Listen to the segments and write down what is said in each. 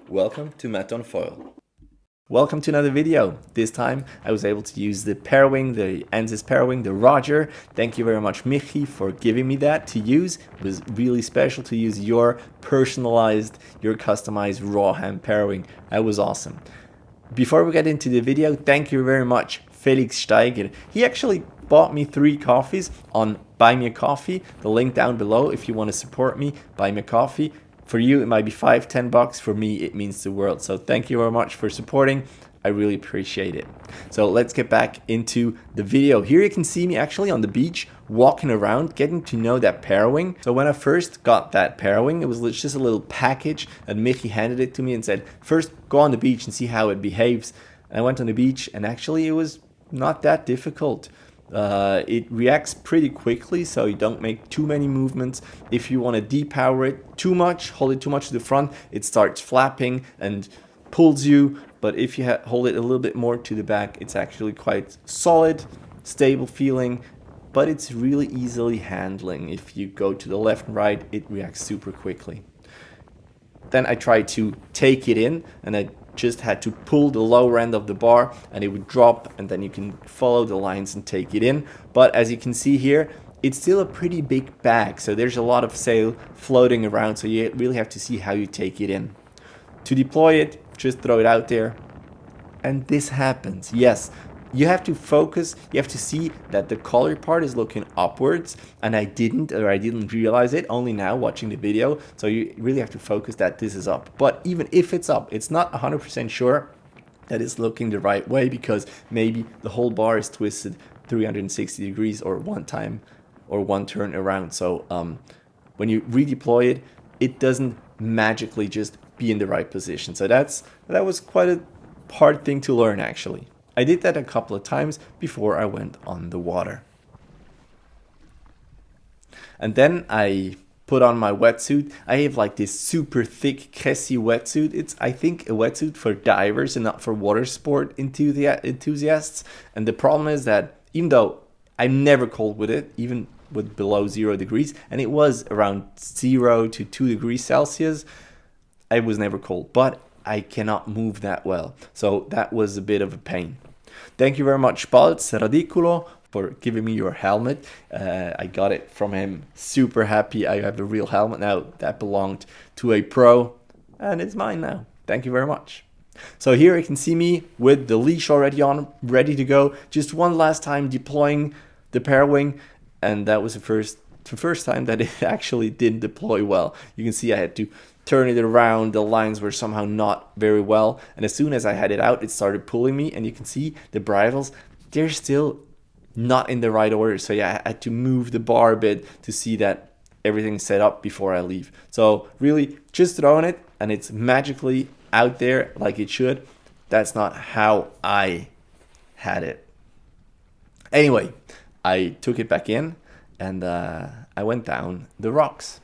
Welcome to Matt on Foil. Welcome to another video. This time I was able to use the Parawing, the Ansys Parawing, the Roger. Thank you very much, Michi, for giving me that to use. It was really special to use your personalized, your customized raw hand Parawing. That was awesome. Before we get into the video, thank you very much, Felix Steiger. He actually bought me 3 coffees on Buy Me a Coffee. The link down below if you want to support me, buy me a coffee. For you, it might be $5, $10. For me, it means the world. So thank you very much for supporting. I really appreciate it. So let's get back into the video. Here you can see me actually on the beach, walking around, getting to know that Parawing. So when I first got that Parawing, it was just a little package, and Michi handed it to me and said, first go on the beach and see how it behaves. And I went on the beach, and actually it was not that difficult. It reacts pretty quickly, so you don't make too many movements. If you want to depower it too much, hold it too much to the front, it starts flapping and pulls you. But if you hold it a little bit more to the back, it's actually quite solid, stable feeling, but it's really easily handling. If you go to the left and right, it reacts super quickly. Then I tried to take it in, and I just had to pull the lower end of the bar and it would drop, and then you can follow the lines and take it in. But as you can see here, it's still a pretty big bag, so there's a lot of sail floating around, so you really have to see how you take it in. To deploy it, just throw it out there, and this happens. Yes, you have to focus, you have to see that the collar part is looking upwards, and I didn't realize it only now watching the video. So you really have to focus that this is up. But even if it's up, it's not 100% sure that it's looking the right way, because maybe the whole bar is twisted 360 degrees or one turn around. So when you redeploy it, it doesn't magically just be in the right position. So that was quite a hard thing to learn actually. I did that a couple of times before I went on the water. And then I put on my wetsuit. I have like this super thick Cressy wetsuit. It's, I think, a wetsuit for divers and not for water sport enthusiasts. And the problem is that even though I'm never cold with it, even with below 0 degrees, and it was around 0 to 2 degrees Celsius, I was never cold. But I cannot move that well. So that was a bit of a pain. Thank you very much, Balz Radiculo, for giving me your helmet. I got it from him. Super happy. I have a real helmet now that belonged to a pro, and it's mine now. Thank you very much. So here you can see me with the leash already on, ready to go. Just one last time deploying the Parawing, and that was the first time that it actually didn't deploy well. You can see I had to turn it around. The lines were somehow not very well, and as soon as I had it out, it started pulling me, and you can see the bridles, they're still not in the right order. So yeah, I had to move the bar a bit to see that everything's set up before I leave. So really just throwing it and it's magically out there like it should. That's not how I had it. Anyway, I took it back in and I went down the rocks.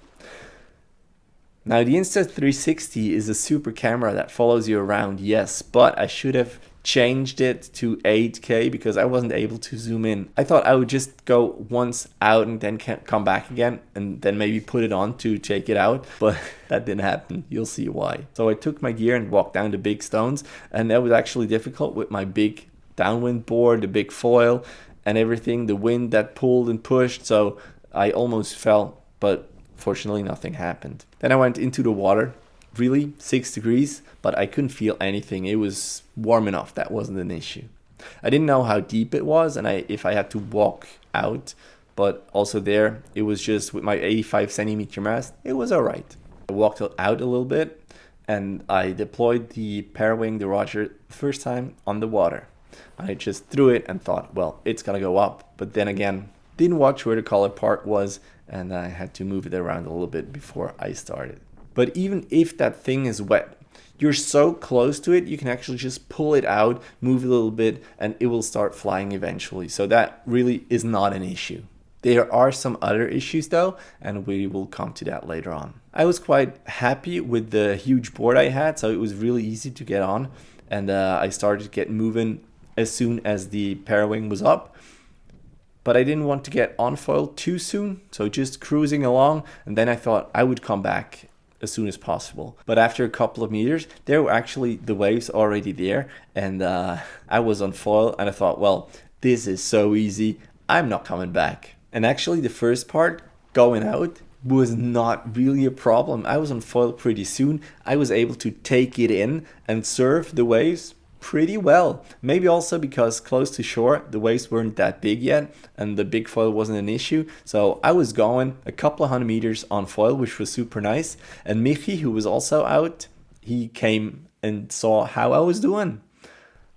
Now the Insta360 is a super camera that follows you around, yes, but I should have changed it to 8K because I wasn't able to zoom in. I thought I would just go once out and then come back again and then maybe put it on to take it out, but that didn't happen. You'll see why. So I took my gear and walked down the big stones, and that was actually difficult with my big downwind board, the big foil and everything, the wind that pulled and pushed, so I almost fell, but fortunately nothing happened. Then I went into the water, really 6 degrees, but I couldn't feel anything. It was warm enough, that wasn't an issue. I didn't know how deep it was and if I had to walk out, but also there it was just with my 85 centimeter mast, it was all right. I walked out a little bit and I deployed the Parawing, the Roger, first time on the water. I just threw it and thought, well, it's gonna go up, but then again, didn't watch where the collar part was, and I had to move it around a little bit before I started. But even if that thing is wet, you're so close to it, you can actually just pull it out, move a little bit, and it will start flying eventually. So that really is not an issue. There are some other issues though, and we will come to that later on. I was quite happy with the huge board I had, so it was really easy to get on, and I started to get moving as soon as the Parawing was up. But I didn't want to get on foil too soon, so just cruising along, and then I thought I would come back as soon as possible. But after a couple of meters, there were actually the waves already there, and I was on foil, and I thought, well, this is so easy, I'm not coming back. And actually the first part, going out, was not really a problem. I was on foil pretty soon. I was able to take it in and surf the waves pretty well. Maybe also because close to shore, the waves weren't that big yet and the big foil wasn't an issue. So I was going a couple of 100 meters on foil, which was super nice. And Michi, who was also out, he came and saw how I was doing.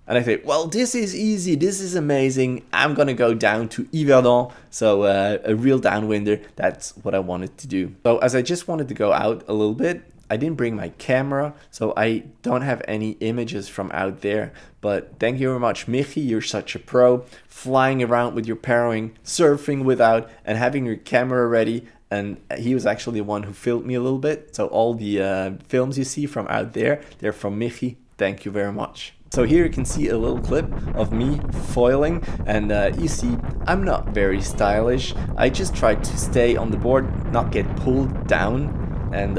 And I thought, well, this is easy, this is amazing. I'm gonna go down to Yverdon, so a real downwinder. That's what I wanted to do. So as I just wanted to go out a little bit, I didn't bring my camera, so I don't have any images from out there. But thank you very much, Michi. You're such a pro, flying around with your Parawing, surfing without, and having your camera ready. And he was actually the one who filmed me a little bit. So all the films you see from out there, they're from Michi. Thank you very much. So here you can see a little clip of me foiling, and you see I'm not very stylish. I just tried to stay on the board, not get pulled down, and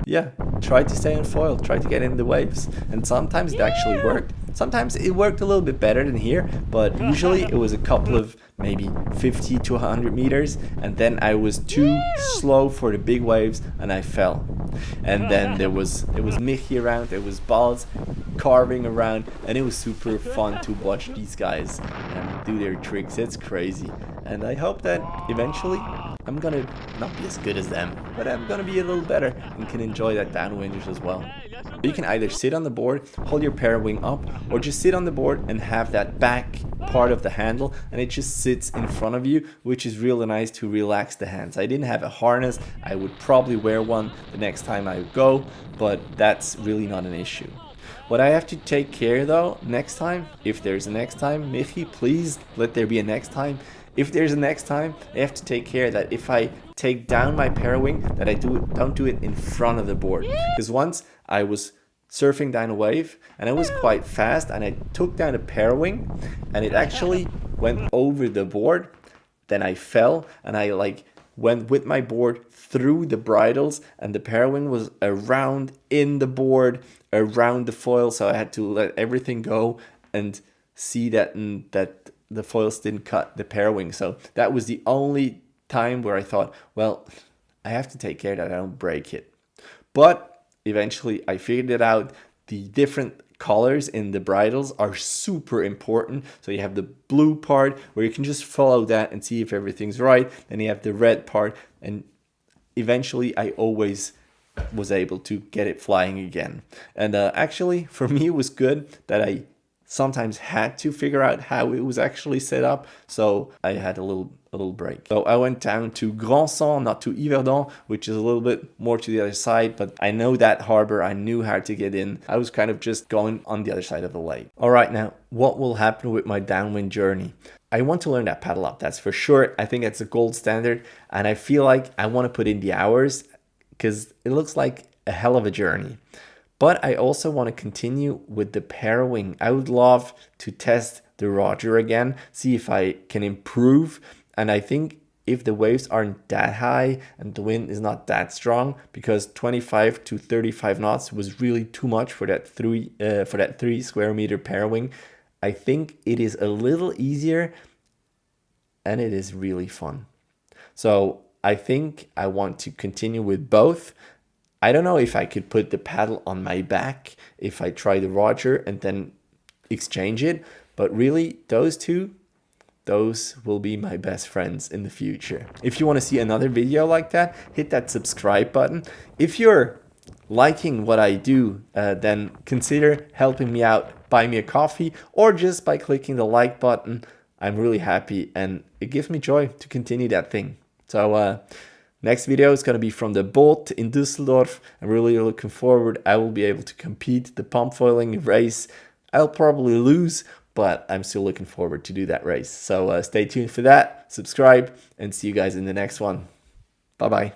yeah, try to stay on foil, try to get in the waves. And sometimes it actually worked. Sometimes it worked a little bit better than here, but usually it was a couple of maybe 50 to 100 meters, and then I was too slow for the big waves and I fell. And then there was Michi around, there was balls carving around, and it was super fun to watch these guys do their tricks. It's crazy. And I hope that eventually I'm gonna not be as good as them, but I'm gonna be a little better and can enjoy that downwinders as well. You can either sit on the board, hold your Parawing up, or just sit on the board and have that back part of the handle and it just sits in front of you, which is really nice to relax the hands. I didn't have a harness. I would probably wear one the next time I go, but that's really not an issue. What I have to take care though, next time, if there's a next time, Michi, please let there be a next time. If there's a next time, I have to take care that if I take down my Parawing, that I don't do it in front of the board. Because once I was surfing down a wave and I was quite fast and I took down a Parawing and it actually went over the board. Then I fell and I went with my board through the bridles and the Parawing was around in the board, around the foil. So I had to let everything go and see that the foils didn't cut the Parawing. So that was the only time where I thought, well, I have to take care that I don't break it. But eventually I figured it out. The different colors in the bridles are super important. So you have the blue part where you can just follow that and see if everything's right. Then you have the red part, and eventually I always was able to get it flying again. And actually for me it was good that I sometimes had to figure out how it was actually set up, so I had a little break. So I went down to Grandson, not to Yverdon, which is a little bit more to the other side, but I know that harbor, I knew how to get in. I was kind of just going on the other side of the lake. All right, now what will happen with my downwind journey? I want to learn that paddle up, that's for sure. I think it's a gold standard, and I feel like I want to put in the hours because it looks like a hell of a journey. But I also want to continue with the Parawing. I would love to test the Roger again, see if I can improve. And I think if the waves aren't that high and the wind is not that strong, because 25 to 35 knots was really too much for that 3 square meter Parawing, I think it is a little easier and it is really fun. So I think I want to continue with both. I don't know if I could put the paddle on my back if I try the Roger and then exchange it. But really, those two, those will be my best friends in the future. If you want to see another video like that, hit that subscribe button. If you're liking what I do, then consider helping me out. Buy me a coffee or just by clicking the like button. I'm really happy and it gives me joy to continue that thing. So, next video is going to be from the boat in Düsseldorf. I'm really looking forward. I will be able to compete the pump foiling race. I'll probably lose, but I'm still looking forward to do that race. So stay tuned for that, subscribe, and see you guys in the next one. Bye-bye.